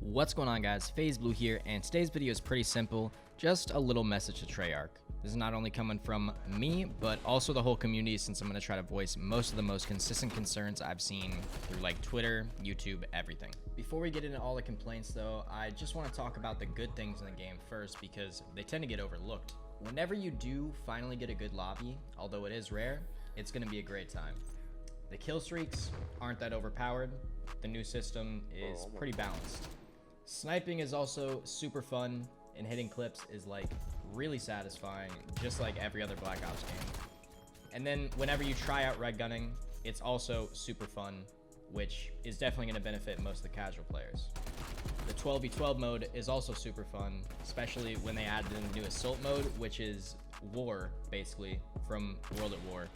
What's going on, guys? FaZe Bloo here, and today's video is pretty simple, just a little message to Treyarch. This is not only coming from me, but also the whole community, since I'm going to try to voice most of the most consistent concerns I've seen through like Twitter, YouTube, everything. Before we get into all the complaints though, I just want to talk about the good things in the game first, because they tend to get overlooked. Whenever you do finally get a good lobby, although it is rare, it's going to be a great time. The kill streaks aren't that overpowered. The new system is pretty balanced. Sniping is also super fun, and hitting clips is like really satisfying, just like every other Black Ops game. And then whenever you try out red gunning, it's also super fun, which is definitely going to benefit most of the casual players. The 12v12 mode is also super fun, especially when they added in the new assault mode, which is war, basically, from World at War.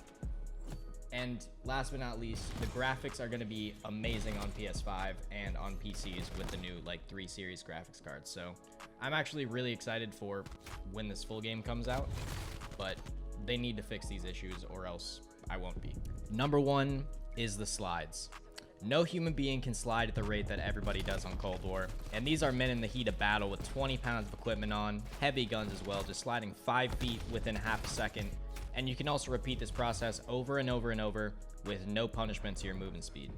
And last but not least, the graphics are going to be amazing on PS5 and on PCs with the new like 3 series graphics cards. So I'm actually really excited for when this full game comes out, but they need to fix these issues or else I won't be. Number one is the slides. No human being can slide at the rate that everybody does on Cold War, and these are men in the heat of battle with 20 pounds of equipment on, heavy guns as well, just sliding 5 feet within half a second. And you can also repeat this process over and over and over with no punishment to your movement speed.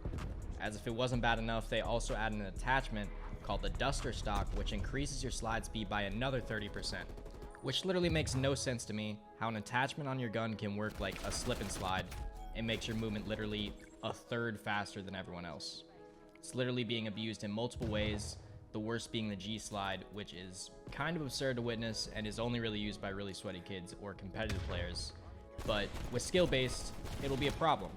As if it wasn't bad enough, they also add an attachment called the Duster Stock, which increases your slide speed by another 30%, which literally makes no sense to me how an attachment on your gun can work like a slip and slide and makes your movement literally a third faster than everyone else. It's literally being abused in multiple ways, the worst being the G slide, which is kind of absurd to witness and is only really used by really sweaty kids or competitive players. But with skill-based, it'll be a problem.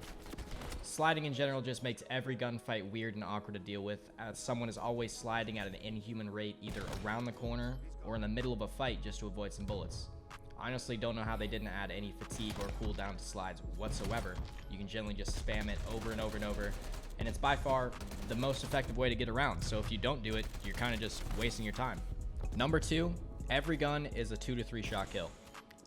Sliding in general just makes every gunfight weird and awkward to deal with, as someone is always sliding at an inhuman rate either around the corner or in the middle of a fight just to avoid some bullets. I honestly don't know how they didn't add any fatigue or cooldown to slides whatsoever. You can generally just spam it over and over and over, and it's by far the most effective way to get around, so if you don't do it, you're kind of just wasting your time. Number two, every gun is a 2 to 3 shot kill.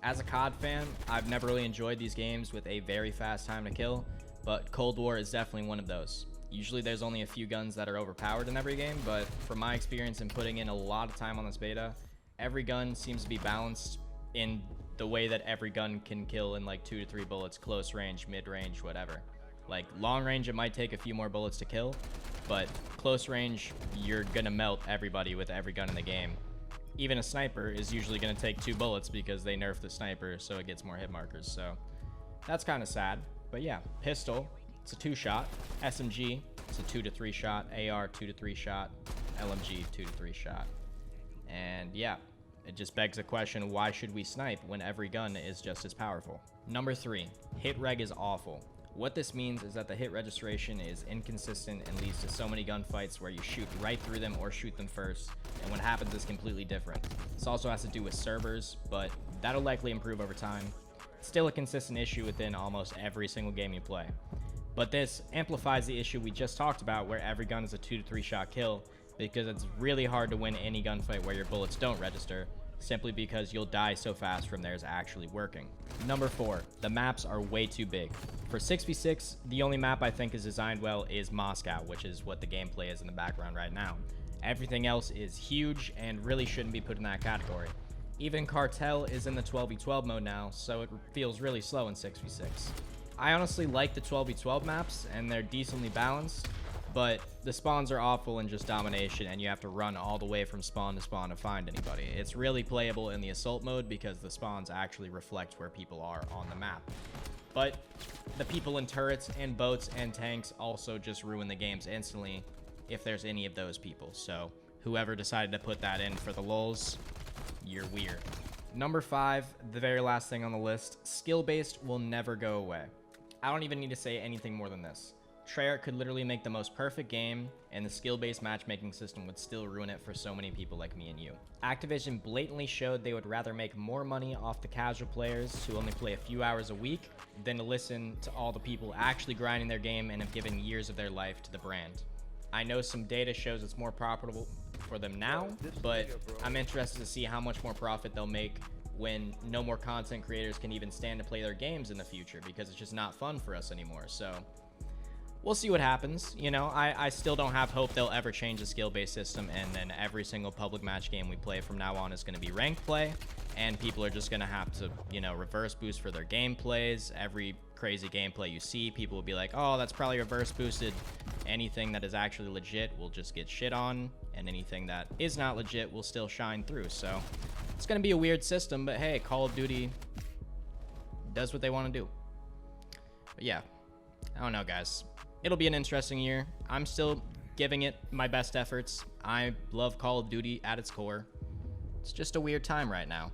As a COD fan, I've never really enjoyed these games with a very fast time to kill, but Cold War is definitely one of those. Usually there's only a few guns that are overpowered in every game, but from my experience in putting in a lot of time on this beta, every gun seems to be balanced in the way that every gun can kill in like 2 to 3 bullets, close range, mid range, whatever. Like long range, it might take a few more bullets to kill, but close range, you're gonna melt everybody with every gun in the game. Even a sniper is usually going to take 2 bullets because they nerfed the sniper so it gets more hit markers. So that's kind of sad. But yeah, pistol, it's a 2 shot. SMG, it's a 2 to 3 shot. AR, 2 to 3 shot. LMG, 2 to 3 shot. And yeah, it just begs the question, why should we snipe when every gun is just as powerful? Number 3, hit reg is awful. What this means is that the hit registration is inconsistent and leads to so many gunfights where you shoot right through them or shoot them first, and what happens is completely different. This also has to do with servers, but that'll likely improve over time. It's still a consistent issue within almost every single game you play. But this amplifies the issue we just talked about, where every gun is a 2 to 3 shot kill, because it's really hard to win any gunfight where your bullets don't register, simply because you'll die so fast from theirs actually working. Number 4, the maps are way too big. For 6v6, the only map I think is designed well is Moscow, which is what the gameplay is in the background right now. Everything else is huge and really shouldn't be put in that category. Even Cartel is in the 12v12 mode now, so it feels really slow in 6v6. I honestly like the 12v12 maps, and they're decently balanced, but the spawns are awful in just domination, and you have to run all the way from spawn to find anybody. It's really playable in the assault mode because the spawns actually reflect where people are on the map. But the people in turrets and boats and tanks also just ruin the games instantly if there's any of those people. So whoever decided to put that in for the lulz, you're weird. Number 5, the very last thing on the list, skill-based will never go away. I don't even need to say anything more than this. Treyarch could literally make the most perfect game, and the skill-based matchmaking system would still ruin it for so many people like me and you. Activision blatantly showed they would rather make more money off the casual players who only play a few hours a week than to listen to all the people actually grinding their game and have given years of their life to the brand. I know some data shows it's more profitable for them now, but I'm interested to see how much more profit they'll make when no more content creators can even stand to play their games in the future, because it's just not fun for us anymore. So we'll see what happens. You know, I still don't have hope they'll ever change the skill-based system, and then every single public match game we play from now on is going to be ranked play, and people are just going to have to, you know, reverse boost for their gameplays. Every crazy gameplay you see, people will be like, oh, that's probably reverse boosted. Anything that is actually legit will just get shit on, and anything that is not legit will still shine through. So it's going to be a weird system, but hey, Call of Duty does what they want to do. But yeah, I don't know, guys. It'll be an interesting year. I'm still giving it my best efforts. I love Call of Duty at its core. It's just a weird time right now,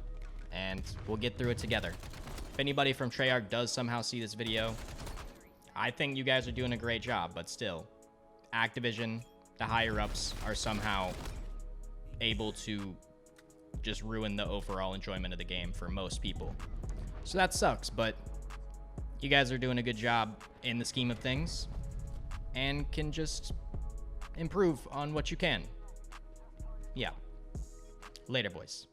and we'll get through it together. If anybody from Treyarch does somehow see this video, I think you guys are doing a great job, but still, Activision, the higher-ups, are somehow able to just ruin the overall enjoyment of the game for most people. So that sucks, but you guys are doing a good job in the scheme of things, and can just improve on what you can. Yeah. Later, boys.